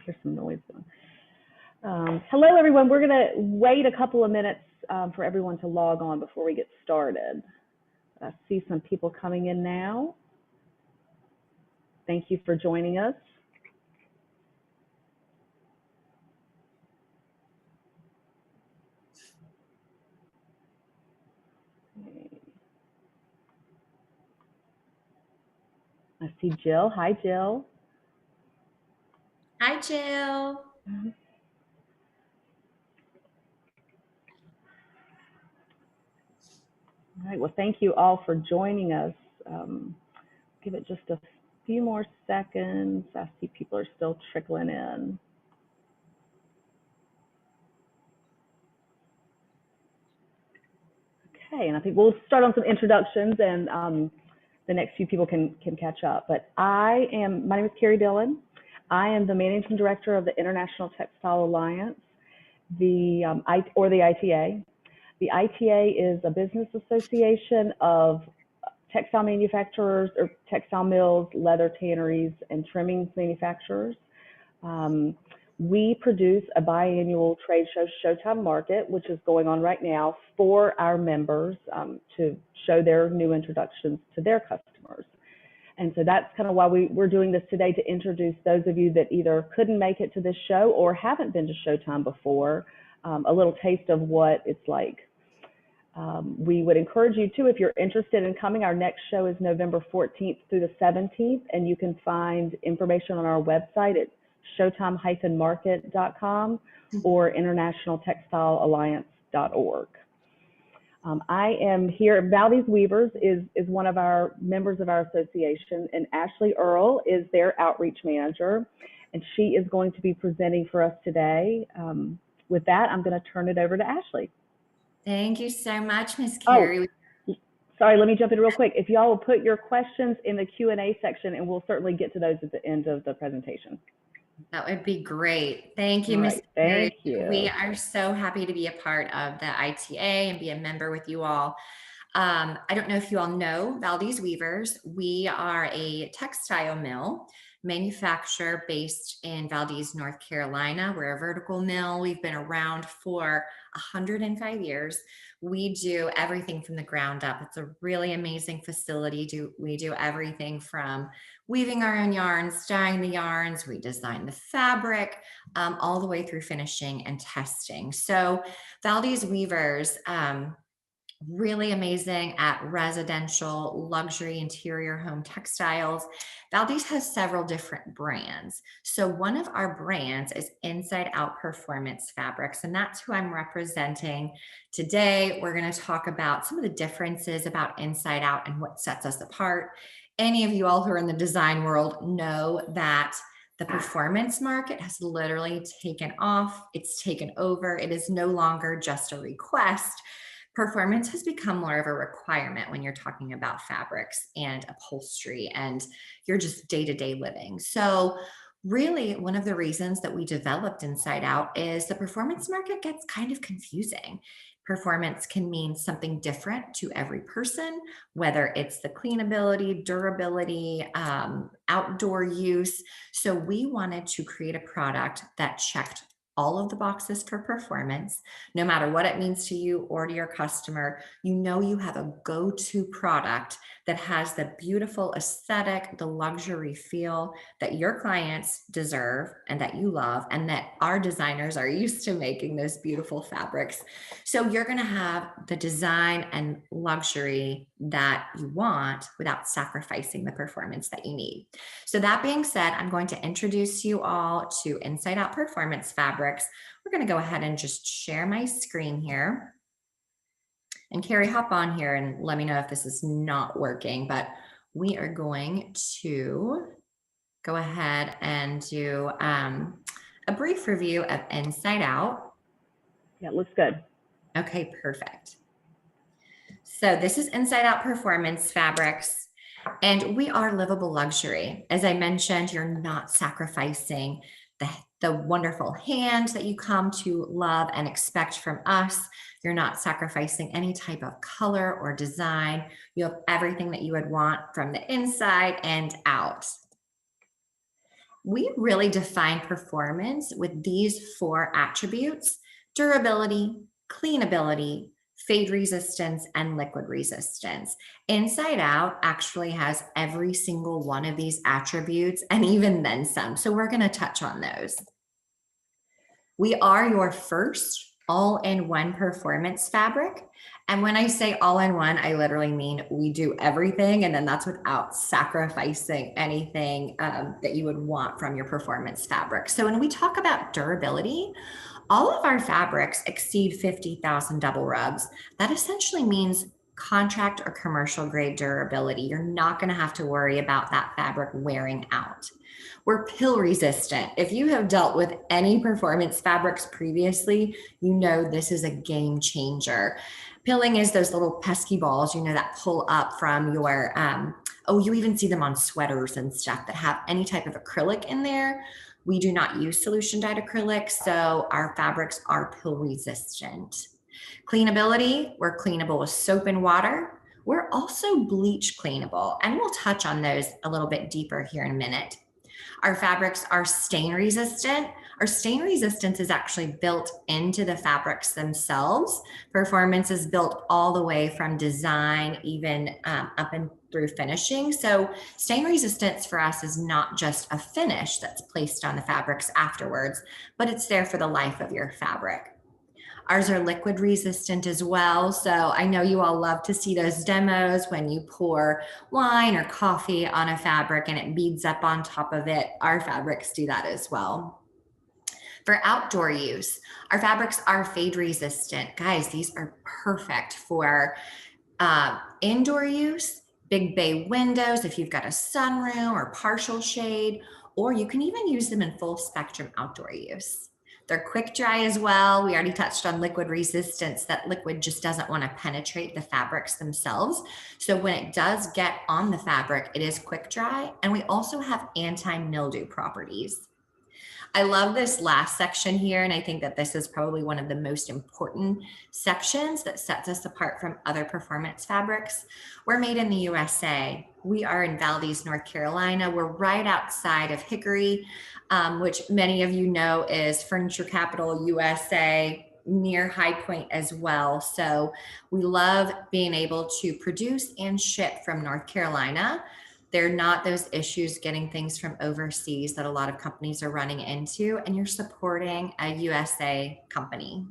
Here's some noise. Hello, everyone. We're going to wait a couple of minutes for everyone to log on before we get started. I see some people coming in now. Thank you for joining us. I see Jill. Hi, Jill. Hi, Jill. All right. Well, thank you all for joining us. Give it just a few more seconds. I see people are still trickling in. Okay, and I think we'll start on some introductions, and the next few people can catch up. But my name is Carrie Dillon. I am the Managing Director of the International Textile Alliance, the ITA. The ITA is a business association of textile manufacturers or textile mills, leather tanneries, and trimmings manufacturers. We produce a biannual trade show, Showtime Market, which is going on right now for our members to show their new introductions to their customers. And so that's kind of why we're doing this today, to introduce those of you that either couldn't make it to this show or haven't been to Showtime before, a little taste of what it's like. We would encourage you too, if you're interested in coming. Our next show is November 14th through the 17th, and you can find information on our website at showtime-market.com or internationaltextilealliance.org. I am here. Valdez Weavers is one of our members of our association, and Ashley Earle is their outreach manager, and she is going to be presenting for us today. With that, I'm going to turn it over to Ashley. Thank you so much, Ms. Carrie. Oh, sorry, let me jump in real quick. If y'all will put your questions in the Q&A section, and we'll certainly get to those at the end of the presentation. That would be great. Thank you, Ms. Carrie. Thank you. We are so happy to be a part of the ITA and be a member with you all. I don't know if you all know Valdez Weavers. We are a textile mill manufacturer based in Valdez, North Carolina. We're a vertical mill. We've been around for 105 years. We do everything from the ground up. It's a really amazing facility. We do everything from weaving our own yarns, dyeing the yarns, we design the fabric, all the way through finishing and testing. So Valdez Weavers, really amazing at residential, luxury, interior home textiles. Valdez has several different brands. So one of our brands is InsideOut Performance Fabrics, and that's who I'm representing today. We're going to talk about some of the differences about Inside Out and what sets us apart. Any of you all who are in the design world know that the performance market has literally taken off. It's taken over. It is no longer just a request. Performance has become more of a requirement when you're talking about fabrics and upholstery and your just day-to-day living. So really, one of the reasons that we developed Inside Out is the performance market gets kind of confusing. Performance can mean something different to every person, whether it's the cleanability, durability, outdoor use. So we wanted to create a product that checked all of the boxes for performance. No matter what it means to you or to your customer, you know you have a go-to product that has the beautiful aesthetic, the luxury feel that your clients deserve and that you love, and that our designers are used to making those beautiful fabrics. So you're going to have the design and luxury that you want without sacrificing the performance that you need. So that being said, I'm going to introduce you all to Inside Out Performance Fabrics. We're going to go ahead and just share my screen here. And Carrie, hop on here and let me know if this is not working, but we are going to go ahead and do a brief review of Inside Out. Yeah, it looks good. Okay, perfect. So this is Inside Out Performance Fabrics, and we are livable luxury. As I mentioned, you're not sacrificing the wonderful hand that you come to love and expect from us. You're not sacrificing any type of color or design. You have everything that you would want from the inside and out. We really define performance with these 4 attributes: durability, cleanability, fade resistance, and liquid resistance. Inside Out actually has every single one of these attributes and even then some. So we're going to touch on those. We are your first all-in-one performance fabric. And when I say all-in-one, I literally mean we do everything, and then that's without sacrificing anything that you would want from your performance fabric. So when we talk about durability, all of our fabrics exceed 50,000 double rubs. That essentially means contract or commercial grade durability. You're not going to have to worry about that fabric wearing out. We're pill resistant. If you have dealt with any performance fabrics previously, you know this is a game changer. Pilling is those little pesky balls, that pull up from your, you even see them on sweaters and stuff that have any type of acrylic in there. We do not use solution dyed acrylic, so our fabrics are pill resistant. Cleanability, we're cleanable with soap and water. We're also bleach cleanable, and we'll touch on those a little bit deeper here in a minute. Our fabrics are stain resistant. Our stain resistance is actually built into the fabrics themselves. Performance is built all the way from design, even up and through finishing. So stain resistance for us is not just a finish that's placed on the fabrics afterwards, but it's there for the life of your fabric. Ours are liquid resistant as well. So I know you all love to see those demos when you pour wine or coffee on a fabric and it beads up on top of it. Our fabrics do that as well. For outdoor use, our fabrics are fade resistant. Guys, these are perfect for indoor use, big bay windows, if you've got a sunroom or partial shade, or you can even use them in full spectrum outdoor use. They're quick dry as well. We already touched on liquid resistance. That liquid just doesn't want to penetrate the fabrics themselves. So when it does get on the fabric, it is quick dry. And we also have anti-mildew properties. I love this last section here, and I think that this is probably one of the most important sections that sets us apart from other performance fabrics. We're made in the USA. We are in Valdez, North Carolina. We're right outside of Hickory, which many of you know is furniture capital USA, near High Point as well. So we love being able to produce and ship from North Carolina. They're not those issues getting things from overseas that a lot of companies are running into, and you're supporting a USA company.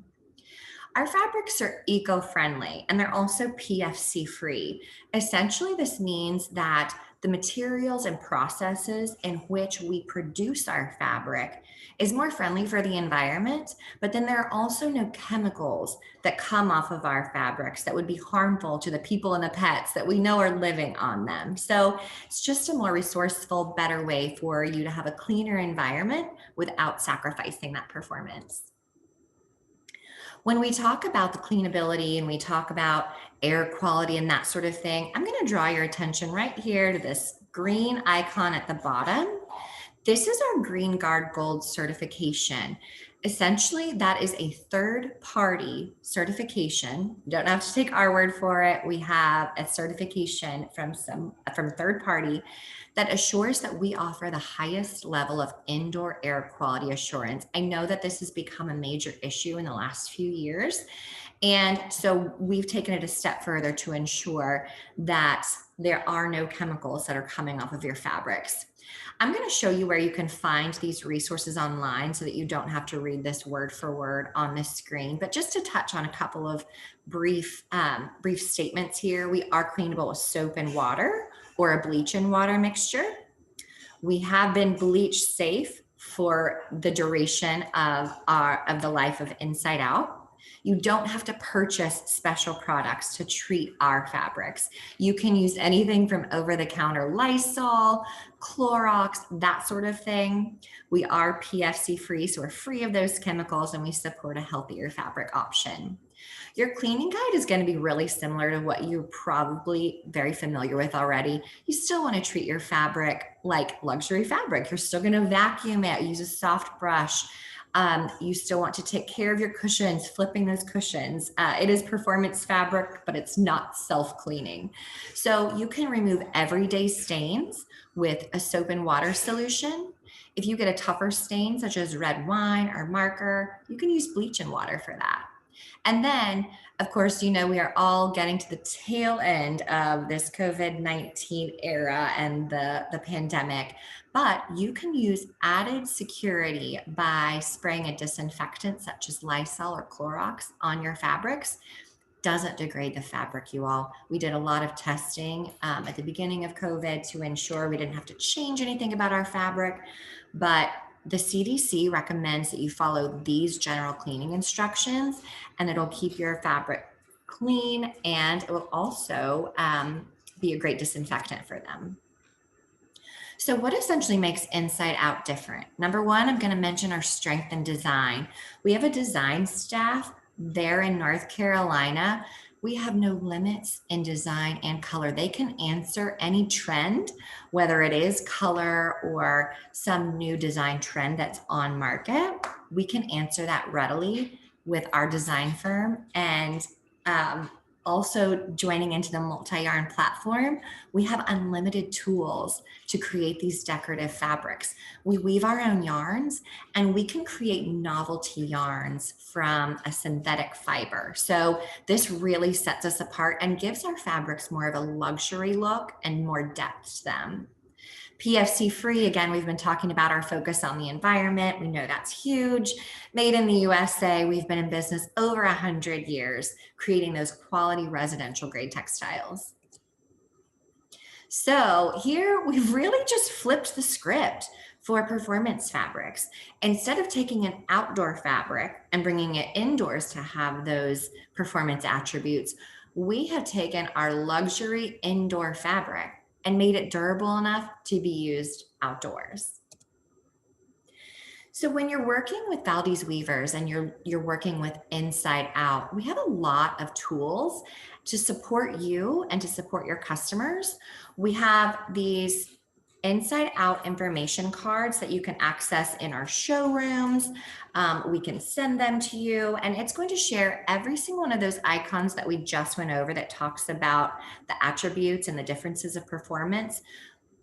Our fabrics are eco-friendly and they're also PFC free. Essentially, this means that the materials and processes in which we produce our fabric is more friendly for the environment, but then there are also no chemicals that come off of our fabrics that would be harmful to the people and the pets that we know are living on them. So it's just a more resourceful, better way for you to have a cleaner environment without sacrificing that performance. When we talk about the cleanability and we talk about air quality and that sort of thing, I'm going to draw your attention right here to this green icon at the bottom. This is our Green Guard Gold certification. Essentially, that is a third-party certification. You don't have to take our word for it. We have a certification from third party that assures that we offer the highest level of indoor air quality assurance. I know that this has become a major issue in the last few years. And so we've taken it a step further to ensure that there are no chemicals that are coming off of your fabrics. I'm going to show you where you can find these resources online so that you don't have to read this word for word on this screen. But just to touch on a couple of brief statements here, we are cleanable with soap and water or a bleach and water mixture. We have been bleach safe for the duration of the life of Inside Out. You don't have to purchase special products to treat our fabrics. You can use anything from over-the-counter Lysol, Clorox, that sort of thing. We are PFC free, so we're free of those chemicals, and we support a healthier fabric option. Your cleaning guide is going to be really similar to what you're probably very familiar with already. You still want to treat your fabric like luxury fabric. You're still going to vacuum it, use a soft brush. You still want to take care of your cushions, flipping those cushions. It is performance fabric, but it's not self-cleaning. So you can remove everyday stains with a soap and water solution. If you get a tougher stain, such as red wine or marker, you can use bleach and water for that. And then, of course, you know, we are all getting to the tail end of this COVID-19 era and the pandemic, but you can use added security by spraying a disinfectant such as Lysol or Clorox on your fabrics. Doesn't degrade the fabric, you all. We did a lot of testing at the beginning of COVID to ensure we didn't have to change anything about our fabric, but the CDC recommends that you follow these general cleaning instructions, and it'll keep your fabric clean, and it will also be a great disinfectant for them. So what essentially makes InsideOut different? Number one, I'm going to mention our strength and design. We have a design staff there in North Carolina. We have no limits in design and color. They can answer any trend, whether it is color or some new design trend that's on market. We can answer that readily with our design firm. And also joining into the multi-yarn platform, we have unlimited tools to create these decorative fabrics. We weave our own yarns, and we can create novelty yarns from a synthetic fiber. So this really sets us apart and gives our fabrics more of a luxury look and more depth to them. PFC free, again, we've been talking about our focus on the environment. We know that's huge. Made in the USA, we've been in business over 100 years, creating those quality residential grade textiles. So here we've really just flipped the script for performance fabrics. Instead of taking an outdoor fabric and bringing it indoors to have those performance attributes, we have taken our luxury indoor fabric and made it durable enough to be used outdoors. So when you're working with Valdez Weavers and you're working with InsideOut, we have a lot of tools to support you and to support your customers. We have these InsideOut information cards that you can access in our showrooms. We can send them to you, and it's going to share every single one of those icons that we just went over that talks about the attributes and the differences of performance.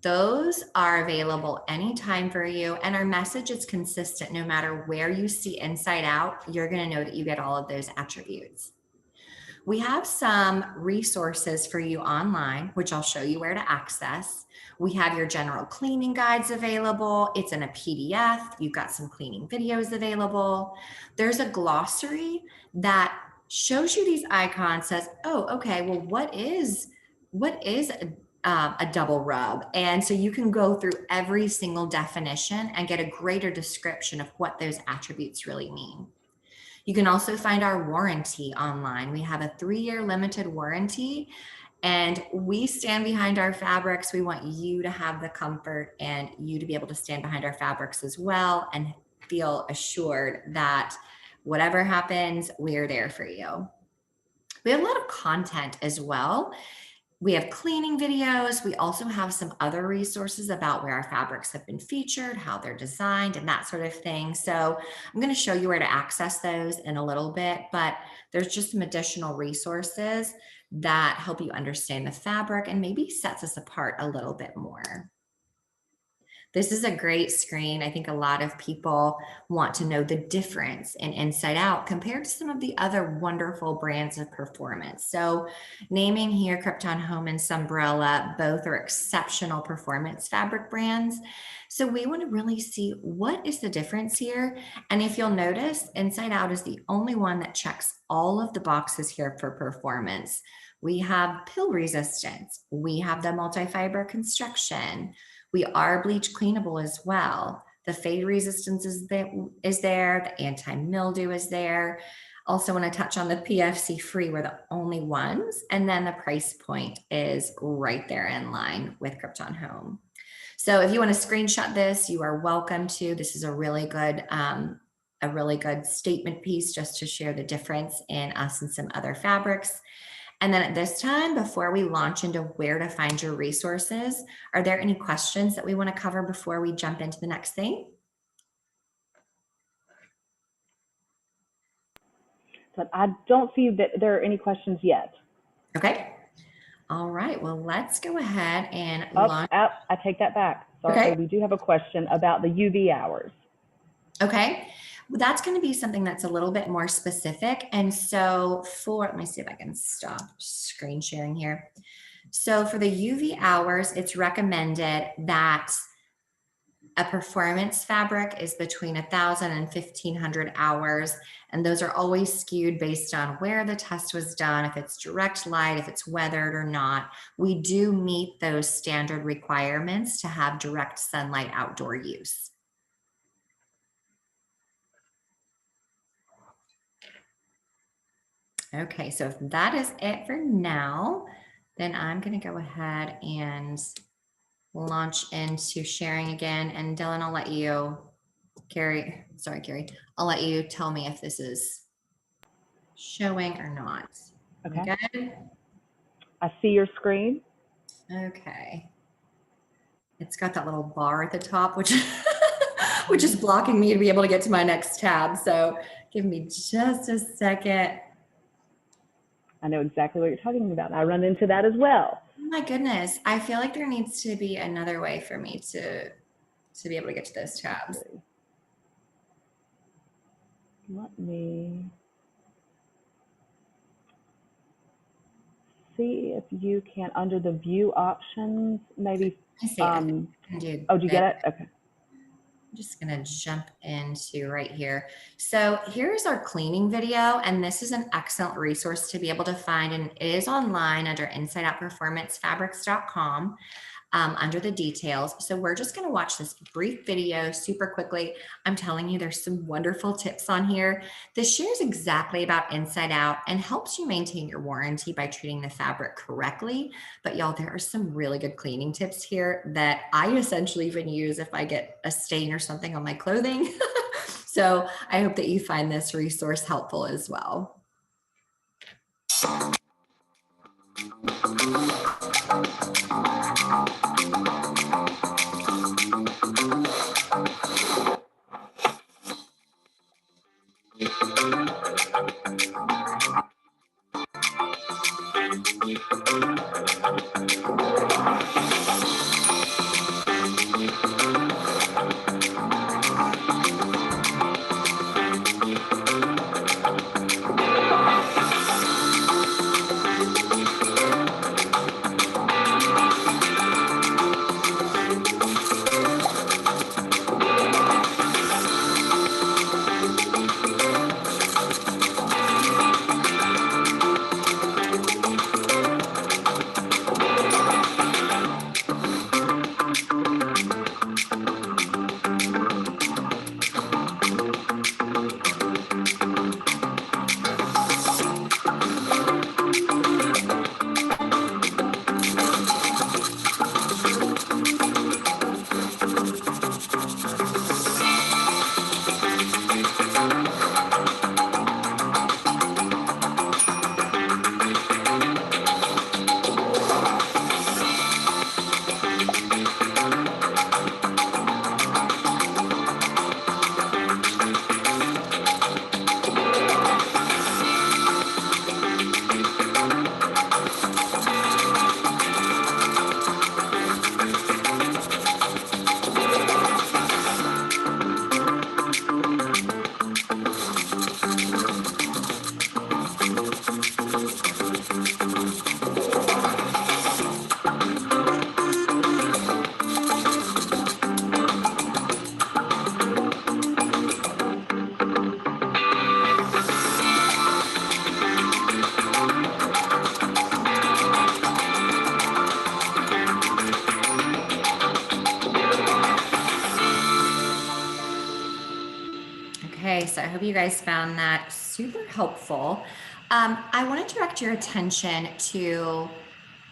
Those are available anytime for you, and our message is consistent. No matter where you see InsideOut, you're going to know that you get all of those attributes. We have some resources for you online, which I'll show you where to access. We have your general cleaning guides available. It's in a PDF. You've got some cleaning videos available. There's a glossary that shows you these icons, says, oh, okay, well, what is a double rub? And so you can go through every single definition and get a greater description of what those attributes really mean. You can also find our warranty online. We have a 3-year limited warranty, and we stand behind our fabrics. We want you to have the comfort and you to be able to stand behind our fabrics as well and feel assured that whatever happens, we're there for you. We have a lot of content as well. We have cleaning videos. We also have some other resources about where our fabrics have been featured, how they're designed, and that sort of thing. So I'm going to show you where to access those in a little bit, but there's just some additional resources that help you understand the fabric and maybe sets us apart a little bit more. This is a great screen. I think a lot of people want to know the difference in InsideOut compared to some of the other wonderful brands of performance. So naming here Krypton Home and Sunbrella, both are exceptional performance fabric brands. So we want to really see what is the difference here. And if you'll notice, InsideOut is the only one that checks all of the boxes here for performance. We have pill resistance. We have the multi-fiber construction. We are bleach cleanable as well. The fade resistance is there, the anti-mildew is there. Also want to touch on the PFC free, we're the only ones. And then the price point is right there in line with Krypton Home. So if you want to screenshot this, you are welcome to. This is a really good statement piece just to share the difference in us and some other fabrics. And then at this time, before we launch into where to find your resources, are there any questions that we want to cover before we jump into the next thing? But I don't see that there are any questions yet. Okay. All right. Well, let's go ahead and launch. I take that back. Sorry, we do have a question about the UV hours. Okay, well, that's going to be something that's a little bit more specific. And so let me see if I can stop screen sharing here. So for the UV hours, it's recommended that a performance fabric is between 1,000 and 1,500 hours. And those are always skewed based on where the test was done, if it's direct light, if it's weathered or not. We do meet those standard requirements to have direct sunlight outdoor use. Okay, so if that is it for now, then I'm going to go ahead and launch into sharing again. And Dylan, I'll let you, Carrie, I'll let you tell me if this is showing or not. Okay. Good? I see your screen. Okay. It's got that little bar at the top, which which is blocking me to be able to get to my next tab. So give me just a second. I know exactly what you're talking about. I run into that as well. Oh my goodness. I feel like there needs to be another way for me to be able to get to those tabs. Let me see if you can, under the view options, maybe. I can do oh, do you get it? Okay. I'm just going to jump into right here. So here's our cleaning video, and this is an excellent resource to be able to find, and it is online under InsideOutPerformanceFabrics.com. Under the details. So we're just going to watch this brief video super quickly. I'm telling you, there's some wonderful tips on here. This shares exactly about Inside Out and helps you maintain your warranty by treating the fabric correctly. But y'all, there are some really good cleaning tips here that I essentially even use if I get a stain or something on my clothing. So I hope that you find this resource helpful as well. Okay, so I hope you guys found that super helpful. I want to direct your attention to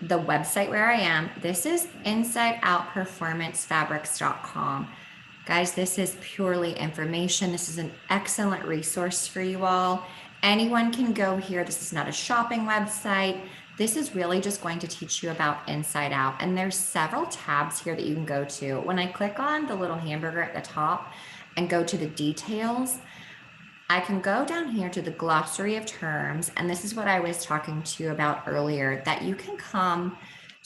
the website where I am. This is InsideOutPerformanceFabrics.com. Guys, this is purely information. This is an excellent resource for you all. Anyone can go here. This is not a shopping website. This is really just going to teach you about Inside Out. And there's several tabs here that you can go to. When I click on the little hamburger at the top and go to the details, I can go down here to the glossary of terms. And this is what I was talking to you about earlier, that you can come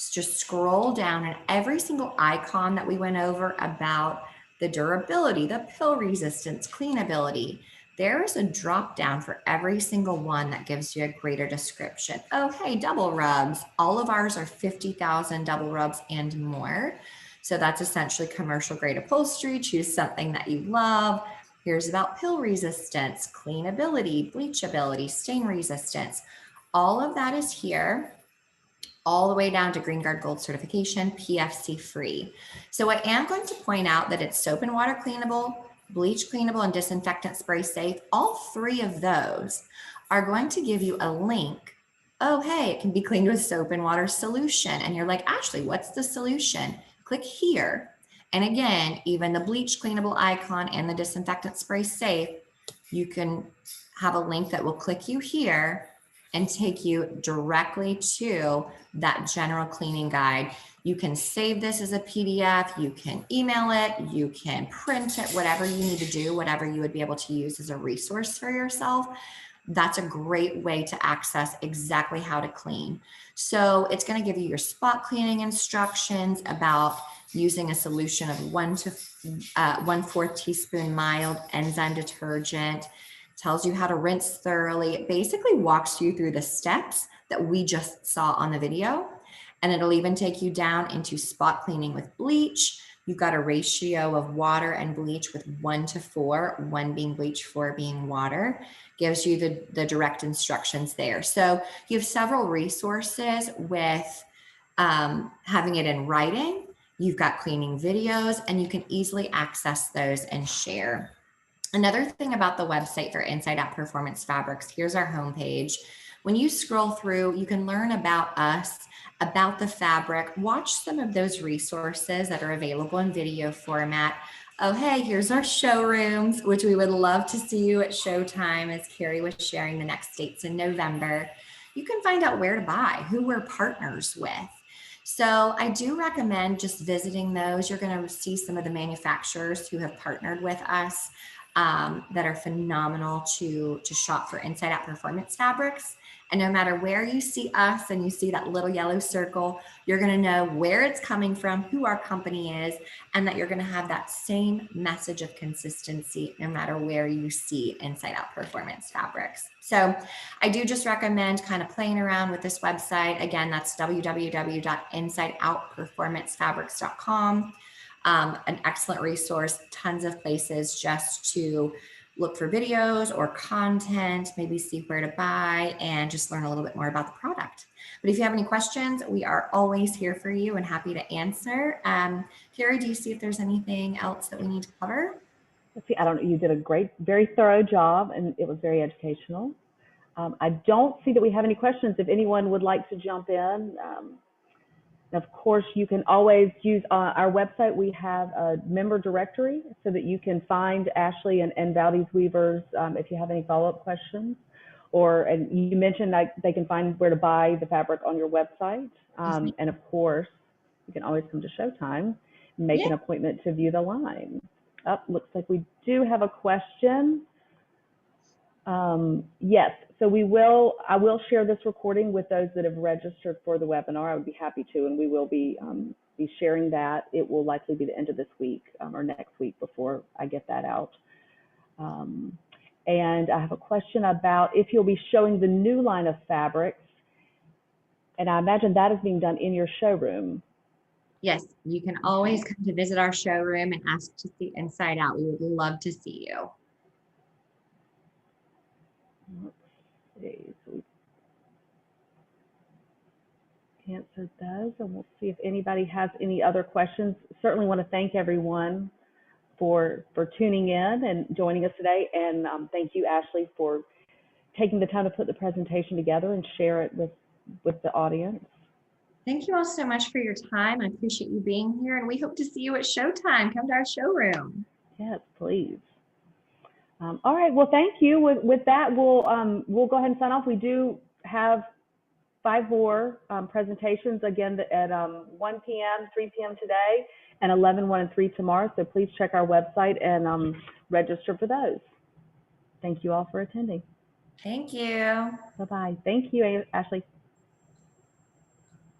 just scroll down, and every single icon that we went over about the durability, the pill resistance, cleanability, there's a drop down for every single one that gives you a greater description. Oh, hey, double rubs. All of ours are 50,000 double rubs and more. So that's essentially commercial grade upholstery. Choose something that you love. Here's about pill resistance, cleanability, bleachability, stain resistance. All of that is here, all the way down to Green Guard Gold certification, PFC free. So I am going to point out that it's soap and water cleanable, bleach cleanable, and disinfectant spray safe. All three of those are going to give you a link. Oh, hey, it can be cleaned with soap and water solution. And you're like, Ashley, what's the solution? Click here. And again, even the bleach cleanable icon and the disinfectant spray safe, you can have a link that will click you here and take you directly to that general cleaning guide. You can save this as a PDF, you can email it, you can print it, whatever you need to do, whatever you would be able to use as a resource for yourself. That's a great way to access exactly how to clean. So it's going to give you your spot cleaning instructions about using a solution of 1/4 teaspoon mild enzyme detergent. Tells you how to rinse thoroughly. It basically walks you through the steps that we just saw on the video. And it'll even take you down into spot cleaning with bleach. You've got a ratio of water and bleach with 1:4, 1 being bleach, 4 being water. Gives you the direct instructions there. So you have several resources with having it in writing. You've got cleaning videos, and you can easily access those and share. Another thing about the website for InsideOut Performance Fabrics, here's our homepage. When you scroll through, you can learn about us, about the fabric, watch some of those resources that are available in video format. Oh, hey, here's our showrooms, which we would love to see you at showtime, as Carrie was sharing the next dates in November. You can find out where to buy, who we're partners with. So I do recommend just visiting those. You're going to see some of the manufacturers who have partnered with us that are phenomenal to shop for InsideOut Performance Fabrics. And no matter where you see us and you see that little yellow circle, you're going to know where it's coming from, who our company is, and that you're going to have that same message of consistency no matter where you see InsideOut Performance Fabrics. So I do just recommend kind of playing around with this website. Again, that's www.insideoutperformancefabrics.com. An excellent resource, tons of places just to look for videos or content, maybe see where to buy, and just learn a little bit more about the product. But if you have any questions, we are always here for you and happy to answer. Carrie, do you see if there's anything else that we need to cover? Let's see, I don't know, you did a great, very thorough job, and it was very educational. I don't see that we have any questions. If anyone would like to jump in, of course, you can always use our website. We have a member directory so that you can find Ashley and Valdez Weavers if you have any follow-up questions. And you mentioned that they can find where to buy the fabric on your website. And of course, you can always come to Showtime and make an appointment to view the line. Looks like we do have a question. Yes, so I will share this recording with those that have registered for the webinar. I would be happy to, and we will be sharing that. It will likely be the end of this week or next week before I get that out. And I have a question about if you'll be showing the new line of fabrics, and I imagine that is being done in your showroom. Yes, you can always come to visit our showroom and ask to see Inside Out. We would love to see you. Let's see. So we answered those, and we'll see if anybody has any other questions. Certainly want to thank everyone for tuning in and joining us today. And thank you, Ashley, for taking the time to put the presentation together and share it with the audience. Thank you all so much for your time. I appreciate you being here, and we hope to see you at Showtime. Come to our showroom. Yes, please. All right. Well, thank you. With that, we'll go ahead and sign off. We do have 5 more presentations again at 1 p.m., 3 p.m. today, and 11, 1, and 3 tomorrow. So please check our website and register for those. Thank you all for attending. Thank you. Bye-bye. Thank you, Ashley.